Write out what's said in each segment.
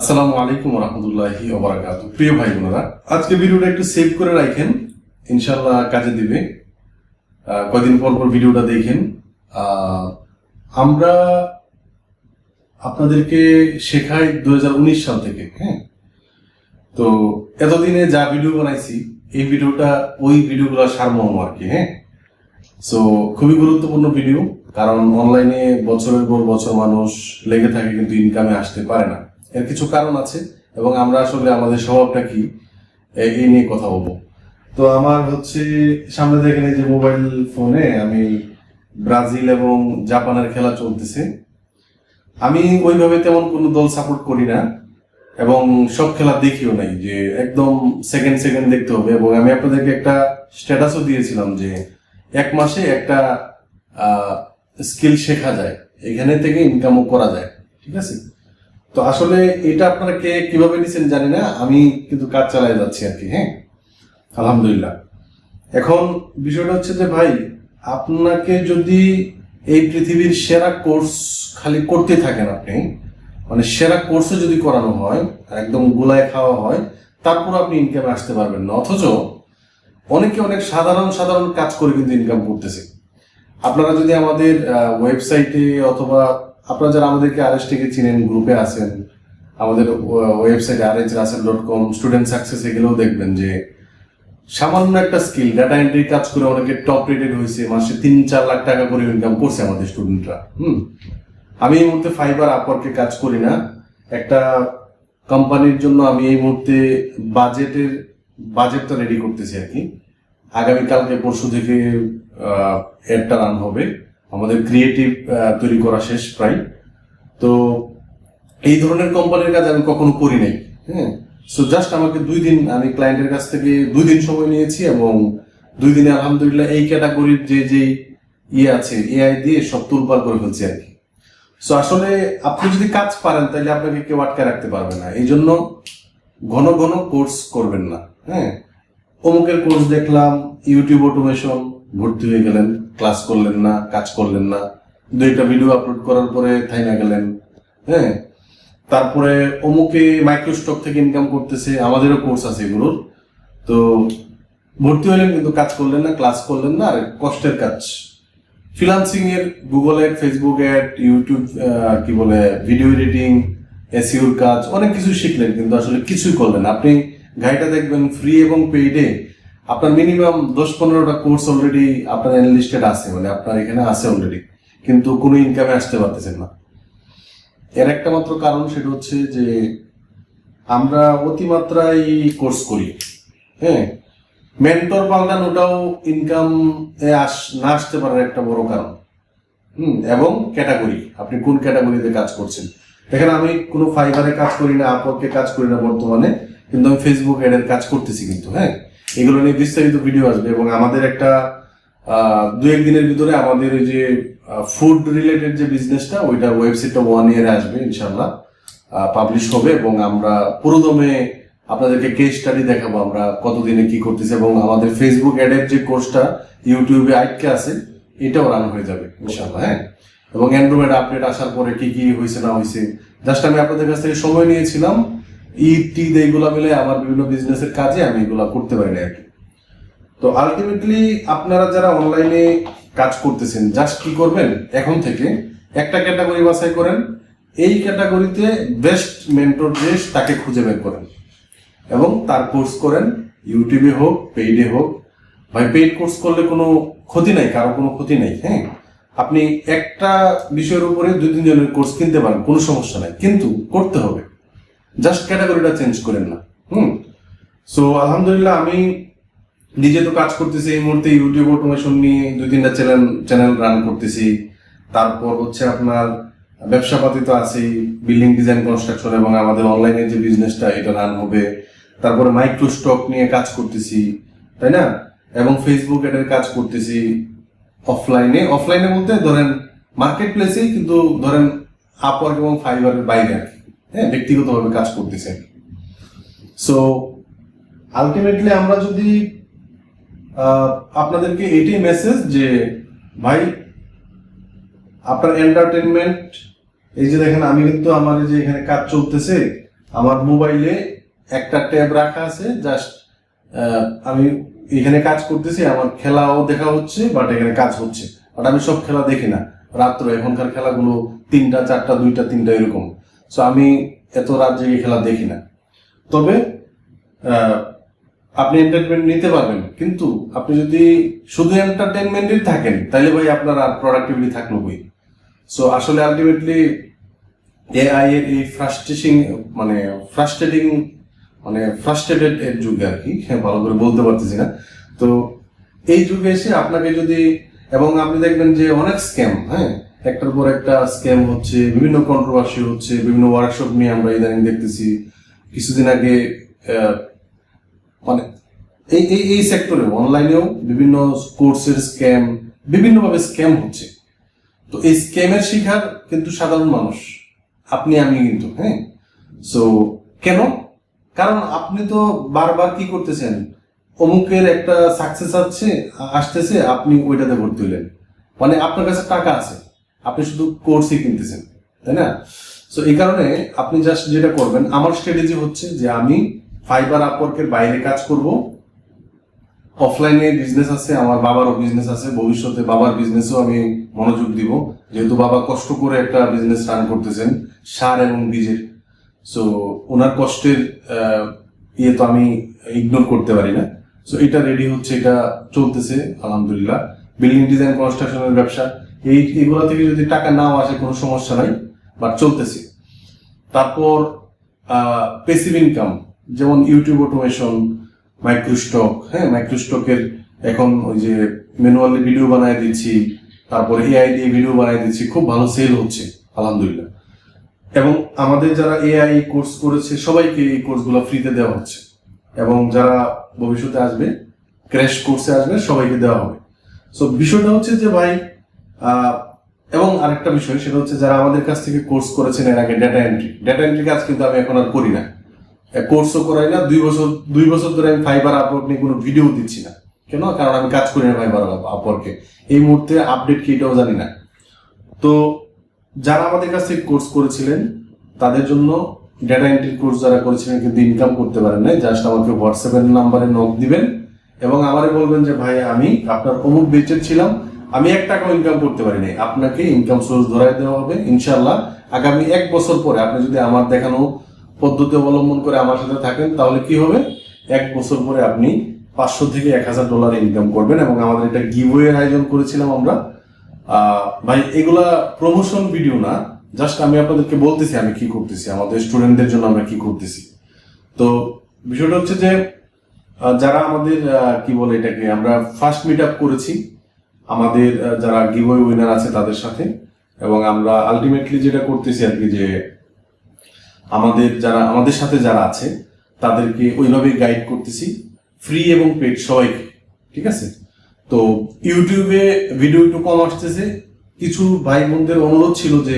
আসসালামু আলাইকুম রহমতুল্লাহি ওয়া বারাকাতুহু। প্রিয় ভাই বোনেরা, আজকে ভিডিওটা একটু সেভ করে রাখেন, ইনশাআল্লাহ কাজে দিবে। কয়দিন পর পর ভিডিওটা দেখেন। আমরা আপনাদেরকে শেখাই 2019 সাল থেকে। হ্যাঁ, তো এতদিনে যা ভিডিও বানাইছি এই ভিডিওটা ওই ভিডিওগুলো সারমর্ম আর কি। হ্যাঁ, সো খুবই গুরুত্বপূর্ণ ভিডিও, কারণ অনলাইনে বছরের পর বছর মানুষ লেগে থাকে কিন্তু ইনকামে আসতে পারে না। এর কিছু কারণ আছে এবং আমরা আসলে আমাদের স্বভাবটা কি এই নিয়ে কথা বলবো। তো আমার হচ্ছে সামনে দেখেন এই যে মোবাইল ফোনে আমি ব্রাজিল এবং জাপানের খেলা চলতেছে। আমি ওইভাবে তেমন কোনো দল সাপোর্ট করি না এবং সব খেলা দেখিও নাই যে একদম সেকেন্ড সেকেন্ড দেখতে হবে। এবং আমি আপনাদেরকে একটা স্ট্যাটাসও দিয়েছিলাম যে এক মাসে একটা স্কিল শেখা যায়, এখানে থেকে ইনকামও করা যায়। ঠিক আছে, তো আসলে এটা আপনারা কে কিভাবে নিচ্ছেন জানি না, আমি কিন্তু কাজ চালাই যাচ্ছি আর কি। হ্যাঁ, আলহামদুলিল্লাহ। এখন বিষয়টা হচ্ছে যে ভাই, আপনাকে যদি এই পৃথিবীর সেরা কোর্স খালি করতে থাকেন আপনি, মানে সেরা কোর্সে যদি করানো হয়, একদম গোলায় খাওয়া হয়, তারপর আপনি ইনকামে আসতে পারবেন না। অথচ অনেকে অনেক সাধারণ সাধারণ কাজ করে কিন্তু ইনকাম করতেছে। আপনারা যদি আমাদের ওয়েবসাইটে অথবা আপনারা যারা আমাদেরকে আরএস থেকে চিনেন, গ্রুপে আছেন, আমাদের ওয়েবসাইট rhrasel.com স্টুডেন্ট সাকসেস, এগুলোও দেখবেন যে সামান্য একটা স্কিল ডাটা এন্ট্রি কাজ করে অনেকে টপ রেটেড হয়েছে, মাসে 3-4 লাখ টাকা করে ইনকাম করছে আমাদের স্টুডেন্টরা। আমি এই মুহূর্তে ফাইবার আপওয়ার্কে কাজ করি না, একটা কোম্পানির জন্য আমি এই মুহূর্তে বাজেটটা রেডি করতেছি আর কি। আগামীকালকে পরশু থেকে এডটা রান হবে, আমাদের ক্রিয়েটিভ তৈরি করা শেষ প্রায়। তো এই ধরনের কোম্পানির কাজ আমি কখনো করি নাই। হ্যাঁ, সো জাস্ট আমাকে 2 দিন, আমি ক্লায়েন্টের কাছ থেকে 2 দিন সময় নিয়েছি এবং 2 দিনে আলহামদুলিল্লাহ এই ক্যাটাগরির যে আছে এআই দিয়ে সব তুলপার করে ফেলছি আর কি। সো আসলে আপনি যদি কাজ পারেন তাহলে আপনাকে কেউ আটকে রাখতে পারবে না। এই জন্য ঘন ঘন কোর্স করবেন না। হ্যাঁ, অমুকের কোর্স দেখলাম, ইউটিউব অটোমেশন, ভর্তি হয়ে গেলেন, ক্লাস করলেন না, কাজ করলেন না, 2টা ভিডিও আপলোড করার পরে থাইমা গেলেন। হ্যাঁ, তারপরে অমুকে মাইক্রোস্টক থেকে ইনকাম করতেছে, আমাদেরও কোর্স আছে এগুলোর। তো ভর্তি হলেন কিন্তু কাজ করলেন না, ক্লাস করলেন না, আর কষ্টের কাজ ফ্রিল্যান্সিং এর Google ad, Facebook ad, YouTube কি বলে ভিডিও এডিটিং, এসইওর কাজ, অনেক কিছু শিখলেন কিন্তু আসলে কিছুই করলেন। আপনি গাইডটা দেখবেন ফ্রি এবং পেইডে আপনার মিনিমাম 10-15টা কোর্স অলরেডি আপনার অ্যানালিস্টেড আছে, মানে আপনার এখানে আছে অলরেডি, কিন্তু কোনো ইনকামে আসতে পারতেছেন না। এর একটা মাত্র কারণ, সেটা হচ্ছে যে আমরা অতিমাত্রায় কোর্স করি। হ্যাঁ, মেন্টর পাল্টান ওটাও ইনকাম না আসতে পারার একটা বড় কারণ। এবং ক্যাটাগরি, আপনি কোন ক্যাটাগরিতে কাজ করছেন। দেখেন, আমি কোনো ফাইবারে কাজ করি না, আপওয়ার্কে কাজ করি না বর্তমানে, কিন্তু আমি ফেসবুক অ্যাডের কাজ করতেছি কিন্তু। হ্যাঁ, এগুলো নিয়ে বিস্তারিত ভিডিও আসবে এবং আমাদের একটা 2-1 দিনের ভিতরে আমাদের ওই যে ফুড রিলেটেড যে বিজনেসটা, ওইটা ওয়েবসাইটটা 1 ইয়ারে আসবে ইনশাল্লাহ, পাবলিশ হবে এবং আমরা পুরোদমে আপনাদেরকে কেস স্টাডি দেখাবো আমরা কতদিনে কি করতেছি। এবং আমাদের ফেসবুক অ্যাডের যে কোর্সটা ইউটিউবে আইটকে আছে, এটাও রান হয়ে যাবে ইনশাল্লাহ। হ্যাঁ, এবং অ্যান্ড্রয়েড আপডেট আসার পরে কি কি হয়েছে না হয়েছে, জাস্ট আমি আপনাদের কাছ থেকে সময় নিয়েছিলাম, ঈদ এইগুলা মিলে আমার বিভিন্ন বিজনেসের কাজে আমি এগুলা করতে পারি না আর কি। তো আলটিমেটলি আপনারা যারা অনলাইনে কাজ করতেছেন, জাস্ট কি করবেন, এখন থেকে একটা ক্যাটাগরি বাছাই করেন, এই ক্যাটাগরিতে বেস্ট মেন্টর যে তাকে খুঁজে বের করেন এবং তার কোর্স করেন, ইউটিউবে হোক পেইডে হোক। ভাই, পেইড কোর্স করলে কোনো ক্ষতি নাই, কারো কোনো ক্ষতি নাই। হ্যাঁ, আপনি একটা বিষয়ের উপরে 2-3 জনের কোর্স কিনতে পারেন, কোনো সমস্যা নাই, কিন্তু করতে হবে, জাস্ট ক্যাটাগরিটা চেঞ্জ করেন না। সো আলহামদুলিল্লাহ, আমি নিজে তো কাজ করতেছি এই মুহূর্তে, ইউটিউব অটোমেশন নিয়ে 2-3টা চ্যানেল রান করতেছি। তারপর হচ্ছে আপনার ব্যবসাপাতি তো আছেই, বিল্ডিং ডিজাইন কনস্ট্রাকশন এবং আমাদের অনলাইনের যে বিজনেসটা, এটা রান হবে। তারপরে মাইক্রোস্টক নিয়ে কাজ করতেছি, তাই না, এবং ফেসবুক এডের কাজ করতেছি অফলাইনে বলতে ধরেন মার্কেট প্লেসেই, কিন্তু ধরেন আপওয়ার্ক এবং ফাইবারের বাইরে আর কি। হ্যাঁ, ব্যক্তিগতভাবে কাজ করতেছে। সো আলটিমেটলি আমরা যদি আপনাদেরকে এটাই মেসেজ যে ভাই, আপনার এন্টারটেনমেন্ট, এই যে দেখেন আমি কিন্তু আমার যে এখানে কাজ চলতেছে, আমার মোবাইলে একটা ট্যাব রাখা আছে, জাস্ট আমি এখানে কাজ করতেছি, আমার খেলাও দেখা হচ্ছে, বাট এখানে কাজ হচ্ছে, বাট আমি সব খেলা দেখি না। রাত্র এখনকার খেলাগুলো 3টা 4টা 2টা 3টা এরকম, সো আমি এত রাত জেগে খেলা দেখি না। তবে আপনি এন্টারটেনমেন্ট নিতে পারবেন, কিন্তু আপনি যদি শুধু এন্টারটেনমেন্টই থাকেন তাহলে ভাই আপনার আর প্রোডাক্টিভিটি থাকলো কই। সো আসলে আলটিমেটলি এআই এর এই ফ্রাস্ট্রেটেড এর যুগে আর কি, ভালো করে বলতে পারতেছি না। তো এই যুগে এসে আপনাকে যদি, এবং আপনি দেখবেন যে অনেক স্ক্যাম, একটার পর একটা স্ক্যাম হচ্ছে, বিভিন্ন কন্ট্রোভার্সি হচ্ছে, বিভিন্ন ওয়ার্কশপ নিয়ে আমরা ইদানিং দেখতেছি। কিছুদিন আগে মানে এই সেক্টরে অনলাইনেও বিভিন্ন কোর্সের স্ক্যাম, বিভিন্নভাবে স্ক্যাম হচ্ছে। তো এই স্ক্যামের শিকার কিন্তু সাধারণ মানুষ, আপনি আমি কিন্তু। সো কেন? কারণ আপনি তো বারবার কি করতেছেন, অমুকের একটা সাকসেস আসতেছে, আপনি ওইটাতে ভর্তি হলেন, মানে আপনার কাছে টাকা আছে, আপনি শুধু কোর্সই কিনতেছেন, তাই না? সো এই কারণে আপনি জাস্ট যেটা করবেন, আমার স্ট্র্যাটেজি হচ্ছে যে আমি ফাইবার আপওয়ার্কের বাইরে কাজ করব। অফলাইনে বিজনেস আছে, আমার বাবারও বিজনেস আছে, ভবিষ্যতে বাবার বিজনেসও আমি মনোযোগ দিব, যেহেতু বাবা কষ্ট করে একটা বিজনেস রান করতেছেন সার এবং বীজের। সো ওনার কষ্টের ইয়ে তো আমি ইগনোর করতে পারি না। সো এটা রেডি হচ্ছে, এটা চলতেছে আলহামদুলিল্লাহ। বিল্ডিং ডিজাইন কনস্ট্রাকশনের ব্যবসা, এইগুলো থেকে যদি টাকা নাও আসে কোনো সমস্যা নাই, বাট চলতেছে। তারপর প্যাসিভ ইনকাম, যেমন ইউটিউব অটোমেশন, মাইক্রোস্টক। মাইক্রোস্টকের এখন ওই যে ম্যানুয়ালি ভিডিও বানায় দিচ্ছি, তারপরে এআই দিয়ে ভিডিও বানায় দিচ্ছি, খুব ভালো সেল হচ্ছে আলহামদুলিল্লাহ। এবং আমাদের যারা এআই কোর্স করেছে সবাইকে এই কোর্সগুলো ফ্রিতে দেওয়া হচ্ছে, এবং যারা ভবিষ্যতে আসবে ক্র্যাশ কোর্সে আসবে সবাইকে দেওয়া হবে। সো বিষয়টা হচ্ছে যে ভাই, এবং আরেকটা বিষয় সেটা হচ্ছে, যারা আমাদের কাছ থেকে কোর্স করেছেন এর আগে, ডেটা এন্ট্রি কাজ কিন্তু আমি এখন আর করি না, কোর্সও করাই না। 2 বছর ধরে আমি ফাইবার আপওয়ার্ক নিয়ে কোনো ভিডিও দিচ্ছি না। কেন? কারণ আমি কাজ করি না ফাইবার আপওয়ার্কে, এই মুহূর্তে আপডেট কি এটাও জানি না। তো যারা আমাদের কাছ থেকে কোর্স করেছিলেন তাদের জন্য ডেটা এন্ট্রি কোর্স যারা করেছিলেন কিন্তু ইনকাম করতে পারেন নাই, জাস্ট আমাকে হোয়াটসঅ্যাপের নাম্বারে নক দিবেন এবং আমারে বলবেন যে ভাই আমি আপনার অমুক বেচের ছিলাম, আমি 1 টাকাও ইনকাম করতে পারি নাই, আপনাকে ইনকাম সোর্স ধরাই দেওয়া হবে ইনশাল্লাহ। আগামী 1 বছর পরে আপনি যদি আমার দেখানো পদ্ধতি অবলম্বন করে আমার সাথে থাকেন, তাহলে কি হবে, 1 বছর পরে আপনি $500 থেকে $1000 ইনকাম করবেন। এবং আমাদের এটা গিভওয়ের আয়োজন করেছিলাম আমরা। ভাই এগুলা প্রমোশন ভিডিও না, জাস্ট আমি আপনাদেরকে বলতেছি আমি কি করতেছি, আমাদের স্টুডেন্টদের জন্য আমরা কি করতেছি। তো বিষয়টা হচ্ছে যে যারা আমাদের কি বলে এটাকে, আমরা ফার্স্ট মিট আপ করেছি আমাদের যারা গিভওয়ে উইনার আছে তাদের সাথে, এবং আমরা আলটিমেটলি যেটা করতেছি আর কি, যে আমাদের সাথে যারা আছে তাদেরকে ওইভাবে গাইড করতেছি, ফ্রি এবং পেড সবাইকে, ঠিক আছে? তো ইউটিউবে ভিডিও একটু কম আসতেছে, কিছু ভাই বোনদের অনুরোধ ছিল যে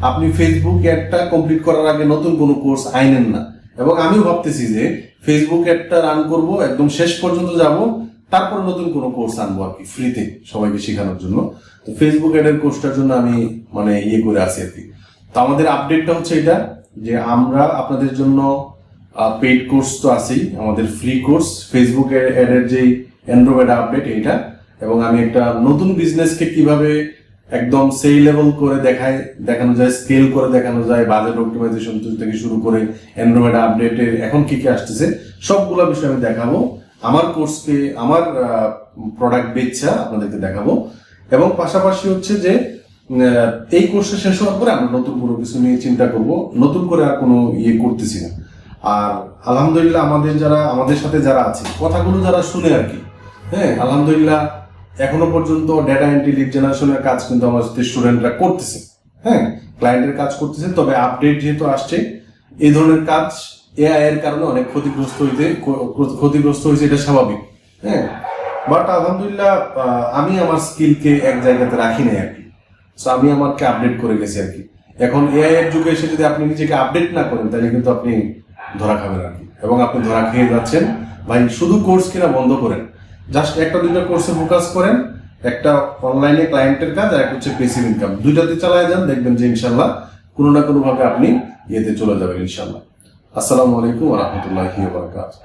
আপনি ফেসবুক অ্যাডটা কমপ্লিট করার আগে নতুন কোনো কোর্স আইনেন না, এবং আমিও ভাবতেছি যে ফেসবুক অ্যাডটা রান করব, একদম শেষ পর্যন্ত যাব, তারপর নতুন কোনো কোর্স আনবো আর কি, ফ্রিতে সবাইকে শেখানোর জন্য। তো ফেসবুক অ্যাডের কোর্সটার জন্য আমি মানে ইয়ে করে আছি আর কি। তো আমাদের আপডেটটা হচ্ছে এটা, যে আমরা আপনাদের জন্য পেইড কোর্স তো আছেই, আমাদের ফ্রি কোর্স ফেসবুক অ্যাডের যেই অ্যান্ড্রয়েড আপডেট এইটা, এবং আমি একটা নতুন বিজনেসকে কিভাবে একদম সেই লেভেল করে দেখানো যায়, স্কেল করে দেখানো যায়, বাজেট অপটিমাইজেশন থেকে শুরু করে অ্যান্ড্রয়েড আপডেটের এখন কি আসতেছে সবগুলো বিষয় আমি দেখাবো। আমার কোর্সকে, আমার প্রোডাক্ট বেচা আপনাদেরকে দেখাবো। এবং পাশাপাশি হচ্ছে যে এই কোর্সটা শেষ হওয়ার পরে আমরা নতুন কোনো কিছু নিয়ে চিন্তা করব, নতুন করে আর কোনো ইয়ে করতেছি না। আর আলহামদুলিল্লাহ আমাদের সাথে যারা আছে, কথাগুলো যারা শুনে আর কি, আলহামদুলিল্লাহ এখনো পর্যন্ত ডেটা এন্ট্রি লিড জেনারেশনের কাজ কিন্তু আমার স্টুডেন্টরা করতেছে, ক্লায়েন্টের কাজ করতেছে। তবে আপডেট যেহেতু আসছে, এই ধরনের কাজ এআই এর কারণে অনেক ক্ষতিগ্রস্ত হয়েছে, এটা স্বাভাবিক। বাট আলহামদুলিল্লাহ আমি আমার স্কিলকে এক জায়গাতে রাখি নাই আর কি, সো আমি আমাকে আপডেট করে গেছি আর কি। এখন এআই এর যুগে এসে যদি আপনি নিজেকে আপডেট না করেন তাহলে কিন্তু আপনি ধরা খাবেন আর কি, এবং আপনি ধরা খেয়ে যাচ্ছেন। ভাই শুধু কোর্স কিনা বন্ধ করেন, জাস্ট 1-2টা কোর্সে ফোকাস করেন, একটা অনলাইনে ক্লায়েন্টের কাজ আর একটা হচ্ছে প্যাসিভ ইনকাম, 2টাতে চালায় যান, দেখবেন যে ইনশাল্লাহ কোনো না কোনো ভাবে আপনি ইয়েতে চলে যাবেন ইনশাল্লাহ। আসসালামু আলাইকুম ওয়া রাহমাতুল্লাহি ওয়া বারাকাতুহু।